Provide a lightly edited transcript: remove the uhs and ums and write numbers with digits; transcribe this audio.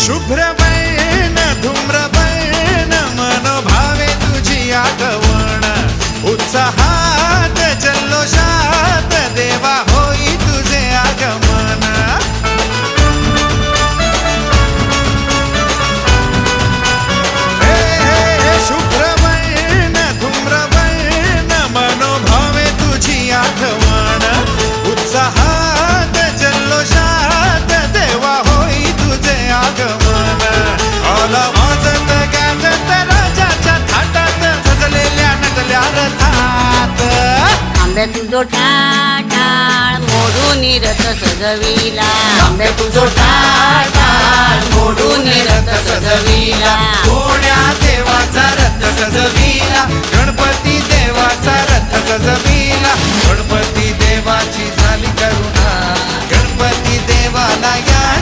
शुभ्रवर्ण धूम्रवर्ण मनोभावे तुझी आठवण उत्साहात जल्लोषात देवा होई तुझे आगमन हे हे शुभ्रवर्ण धूम्रवर्ण मनोभावे तुझी आठवण उत्साहात जल्लोषात देवा होई तुझे आगमन आला वाजत गाजत राजाच्या थाटात सजलेल्या नटल्या रथात आंब्या तुझो टाळ मोडून रथ सजविला आंबे तुझो